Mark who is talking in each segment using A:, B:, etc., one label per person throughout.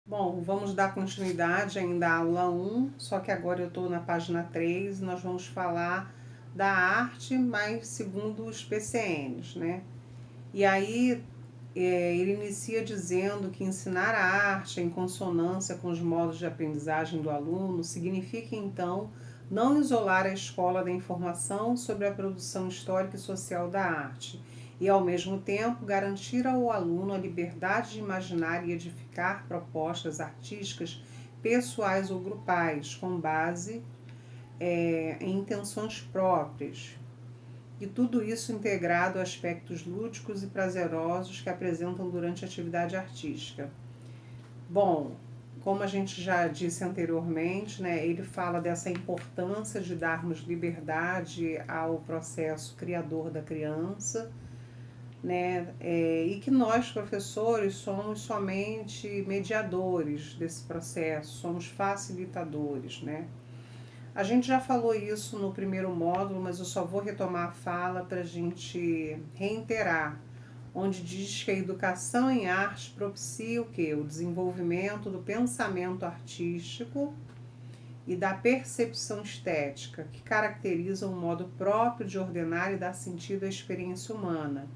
A: Bom, vamos dar continuidade ainda à aula 1, só que agora eu estou na página 3, nós vamos falar da arte, mas segundo os PCNs, né? E aí ele inicia dizendo que ensinar a arte em consonância com os modos de aprendizagem do aluno significa, então, não isolar a escola da informação sobre a produção histórica e social da arte, e, ao mesmo tempo, garantir ao aluno a liberdade de imaginar e edificar propostas artísticas pessoais ou grupais, com base em intenções próprias, e tudo isso integrado a aspectos lúdicos e prazerosos que apresentam durante a atividade artística. Bom, como a gente já disse anteriormente, né, ele fala dessa importância de darmos liberdade ao processo criador da criança, né, e que nós, professores, somos somente mediadores desse processo, somos facilitadores, né. A gente já falou isso no primeiro módulo, mas eu só vou retomar a fala para a gente reiterar, onde diz que a educação em arte propicia o quê? O desenvolvimento do pensamento artístico e da percepção estética, que caracteriza um modo próprio de ordenar e dar sentido à experiência humana.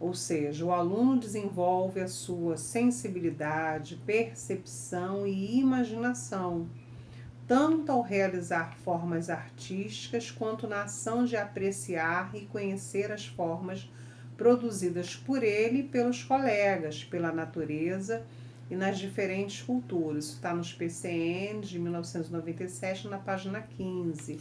A: Ou seja, o aluno desenvolve a sua sensibilidade, percepção e imaginação, tanto ao realizar formas artísticas, quanto na ação de apreciar e conhecer as formas produzidas por ele e pelos colegas, pela natureza e nas diferentes culturas. Isso está nos PCN de 1997, na página 15.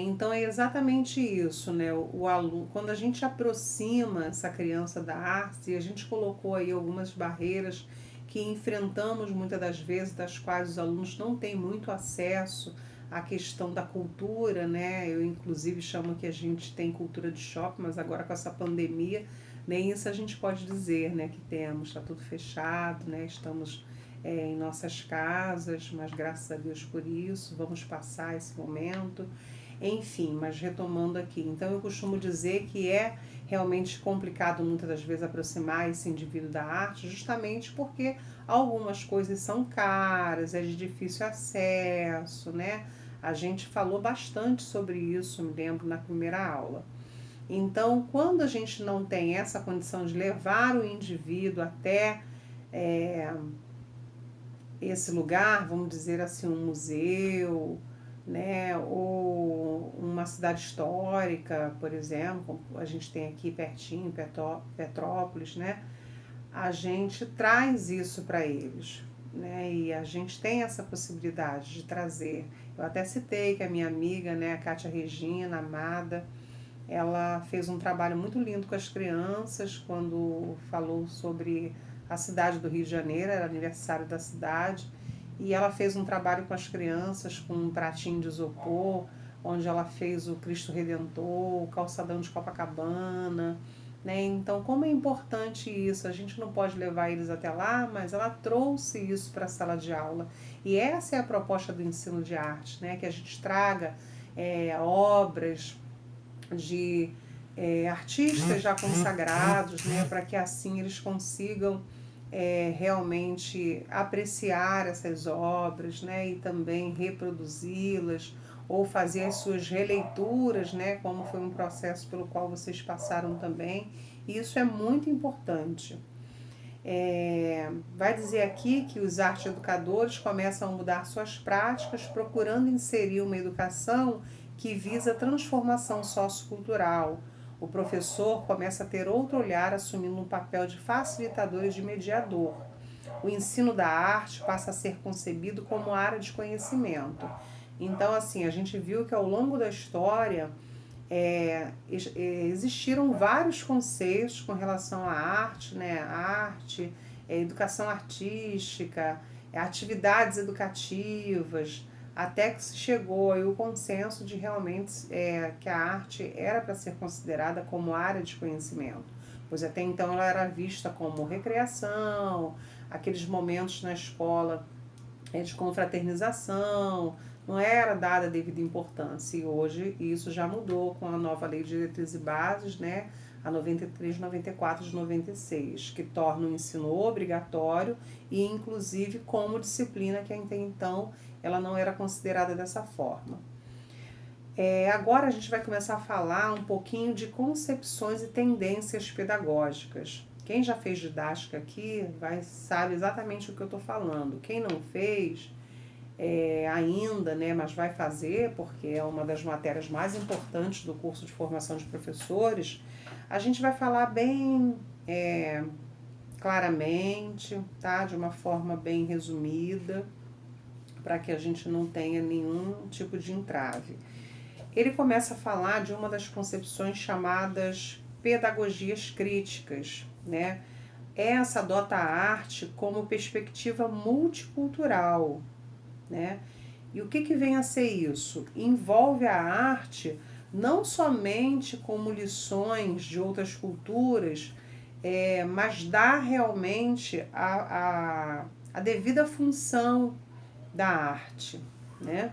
A: Então é exatamente isso, né? O aluno, quando a gente aproxima essa criança da arte, e a gente colocou aí algumas barreiras que enfrentamos muitas das vezes, das quais os alunos não têm muito acesso à questão da cultura, né? Eu inclusive chamo que a gente tem cultura de shopping, mas agora com essa pandemia, nem isso a gente pode dizer, né, que temos, está tudo fechado, né? Estamos em nossas casas, mas graças a Deus por isso, vamos passar esse momento. Enfim, mas retomando aqui, então eu costumo dizer que é realmente complicado muitas das vezes aproximar esse indivíduo da arte, justamente porque algumas coisas são caras, é de difícil acesso, né? A gente falou bastante sobre isso, me lembro, na primeira aula. Então, quando a gente não tem essa condição de levar o indivíduo até esse lugar, vamos dizer assim, um museu, né, ou uma cidade histórica, por exemplo, a gente tem aqui pertinho, Petrópolis, né, a gente traz isso para eles, né, e a gente tem essa possibilidade de trazer. Eu até citei que a minha amiga, né, a Kátia Regina, amada, ela fez um trabalho muito lindo com as crianças quando falou sobre a cidade do Rio de Janeiro, era aniversário da cidade, e ela fez um trabalho com as crianças com um pratinho de isopor, onde ela fez o Cristo Redentor, o calçadão de Copacabana, né? Então, como é importante isso, a gente não pode levar eles até lá, mas ela trouxe isso para a sala de aula. E essa é a proposta do ensino de arte, né? Que a gente traga obras de artistas já consagrados, né, para que assim eles consigam realmente apreciar essas obras, né, e também reproduzi-las ou fazer as suas releituras, né, como foi um processo pelo qual vocês passaram também. E isso é muito importante. Vai dizer aqui que os arte educadores começam a mudar suas práticas, procurando inserir uma educação que visa a transformação sociocultural. O professor começa a ter outro olhar, assumindo um papel de facilitador e de mediador. O ensino da arte passa a ser concebido como área de conhecimento. Então, assim, a gente viu que ao longo da história existiram vários conceitos com relação à arte, né? Arte, educação artística, atividades educativas, até que se chegou aí o consenso de realmente que a arte era para ser considerada como área de conhecimento, pois até então ela era vista como recreação, aqueles momentos na escola de confraternização, não era dada a devida importância. E hoje isso já mudou com a nova lei de diretrizes e bases, né? a 93, 94 de 96, que torna o ensino obrigatório e inclusive como disciplina, que até então ela não era considerada dessa forma. Agora a gente vai começar a falar um pouquinho de concepções e tendências pedagógicas. Quem já fez didática aqui sabe exatamente o que eu estou falando. Quem não fez ainda, né, mas vai fazer, porque é uma das matérias mais importantes do curso de formação de professores, a gente vai falar bem claramente, tá? De uma forma bem resumida, para que a gente não tenha nenhum tipo de entrave. Ele começa a falar de uma das concepções chamadas pedagogias críticas, né? Essa adota a arte como perspectiva multicultural, né? E o que vem a ser isso? Envolve a arte não somente como lições de outras culturas, mas dá realmente a devida função da arte, né?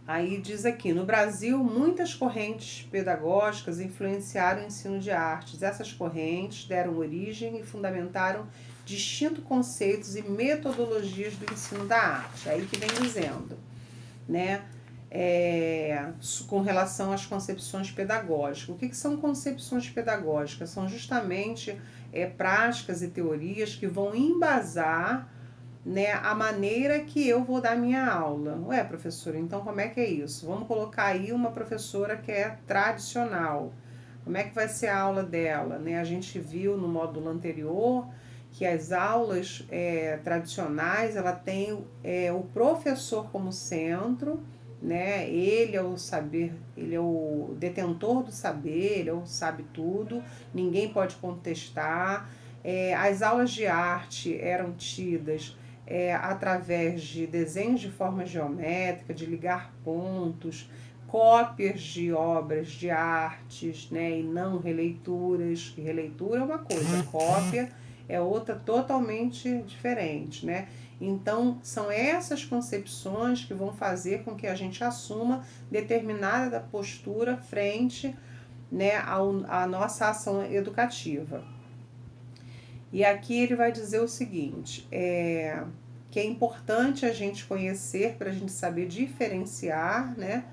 A: Aí diz aqui, no Brasil, muitas correntes pedagógicas influenciaram o ensino de artes. Essas correntes deram origem e fundamentaram distintos conceitos e metodologias do ensino da arte. Aí que vem dizendo, né? Com relação às concepções pedagógicas. O que são concepções pedagógicas? São justamente práticas e teorias que vão embasar, né, a maneira que eu vou dar minha aula. Ué, professora, então como é que é isso? Vamos colocar aí uma professora que é tradicional. Como é que vai ser a aula dela? Né? A gente viu no módulo anterior que as aulas tradicionais, ela tem o professor como centro, né? Ele é o saber, ele é o detentor do saber, ele é o sabe tudo, ninguém pode contestar. As aulas de arte eram tidas através de desenhos de forma geométrica, de ligar pontos, cópias de obras de artes, né, e não releituras. Releitura é uma coisa, cópia é outra totalmente diferente, né? Então, são essas concepções que vão fazer com que a gente assuma determinada postura frente, né, à nossa ação educativa. E aqui ele vai dizer o seguinte, que é importante a gente conhecer para a gente saber diferenciar, né,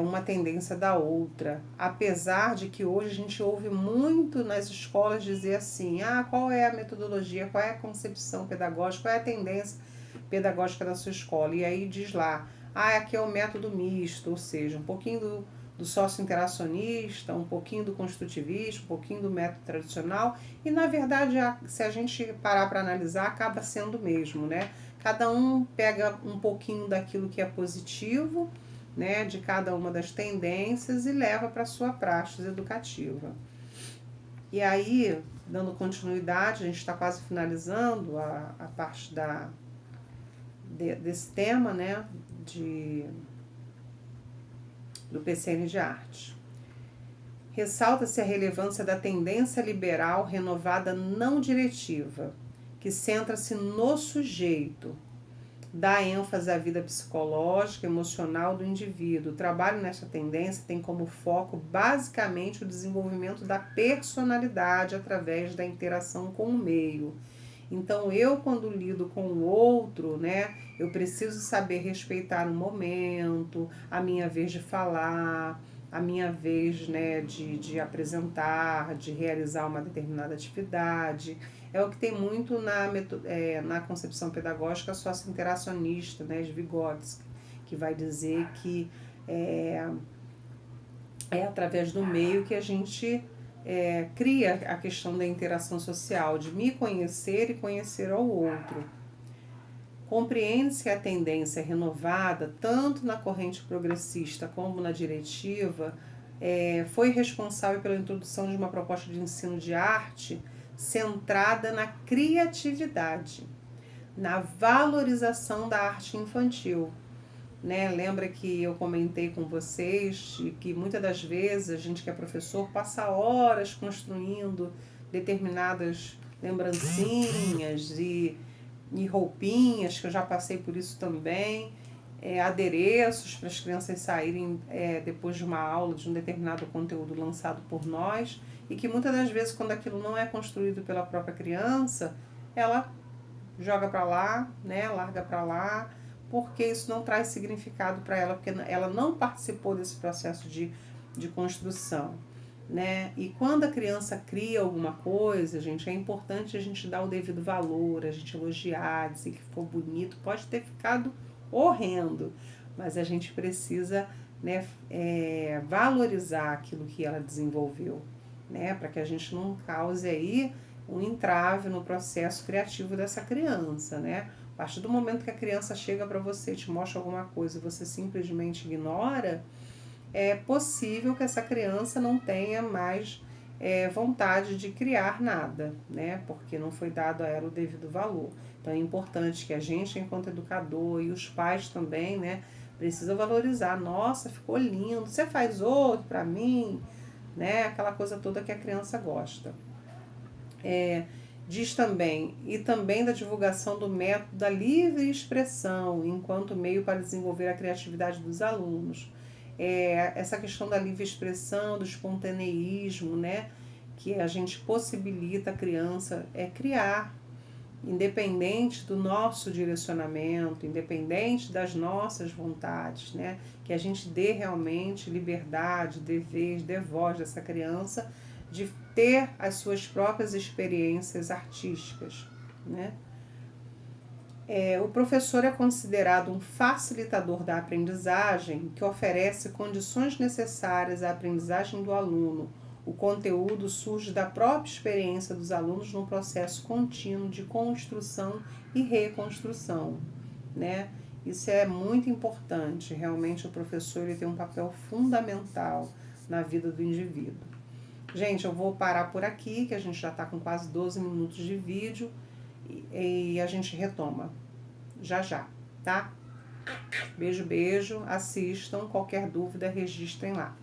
A: uma tendência da outra. Apesar de que hoje a gente ouve muito nas escolas dizer assim, qual é a metodologia, qual é a concepção pedagógica, qual é a tendência pedagógica da sua escola. E aí diz lá, aqui é o método misto, ou seja, um pouquinho do socio-interacionista, um pouquinho do construtivista, um pouquinho do método tradicional, e na verdade, se a gente parar para analisar, acaba sendo o mesmo, né? Cada um pega um pouquinho daquilo que é positivo, né, de cada uma das tendências e leva para a sua praxis educativa. E aí, dando continuidade, a gente está quase finalizando a parte desse tema, né, do PCN de arte. Ressalta-se a relevância da tendência liberal renovada não diretiva, que centra-se no sujeito, dá ênfase à vida psicológica e emocional do indivíduo. O trabalho nessa tendência tem como foco basicamente o desenvolvimento da personalidade através da interação com o meio. Então, eu quando lido com o outro, né, eu preciso saber respeitar o momento, a minha vez de falar, a minha vez, né, de apresentar, de realizar uma determinada atividade. É o que tem muito na concepção pedagógica socio-interacionista, né, de Vygotsky, que vai dizer que é através do meio que a gente cria a questão da interação social, de me conhecer e conhecer ao outro. Compreende-se que a tendência renovada, tanto na corrente progressista como na diretiva, foi responsável pela introdução de uma proposta de ensino de arte centrada na criatividade, na valorização da arte infantil. Né? Lembra que eu comentei com vocês que muitas das vezes a gente que é professor passa horas construindo determinadas lembrancinhas e roupinhas, que eu já passei por isso também, adereços para as crianças saírem depois de uma aula de um determinado conteúdo lançado por nós, e que muitas das vezes, quando aquilo não é construído pela própria criança, ela joga para lá, né, larga para lá, porque isso não traz significado para ela, porque ela não participou desse processo de construção, né? E quando a criança cria alguma coisa, gente, é importante a gente dar o devido valor, a gente elogiar, dizer que ficou bonito, pode ter ficado horrendo, mas a gente precisa, né, valorizar aquilo que ela desenvolveu, né, para que a gente não cause aí um entrave no processo criativo dessa criança, né? A partir do momento que a criança chega para você, te mostra alguma coisa e você simplesmente ignora, é possível que essa criança não tenha mais vontade de criar nada, né? Porque não foi dado a ela o devido valor. Então é importante que a gente, enquanto educador, e os pais também, né, precisa valorizar. Nossa, ficou lindo, você faz outro para mim, né? Aquela coisa toda que a criança gosta. Diz também, e também da divulgação do método da livre expressão, enquanto meio para desenvolver a criatividade dos alunos. Essa questão da livre expressão, do espontaneísmo, né, que a gente possibilita a criança criar, independente do nosso direcionamento, independente das nossas vontades, né, que a gente dê realmente liberdade, dê voz dessa criança de ter as suas próprias experiências artísticas, né? O professor é considerado um facilitador da aprendizagem que oferece condições necessárias à aprendizagem do aluno. O conteúdo surge da própria experiência dos alunos num processo contínuo de construção e reconstrução, né? Isso é muito importante. Realmente o professor ele tem um papel fundamental na vida do indivíduo. Gente, eu vou parar por aqui, que a gente já está com quase 12 minutos de vídeo e a gente retoma já já, tá? Beijo, beijo, assistam, qualquer dúvida registrem lá.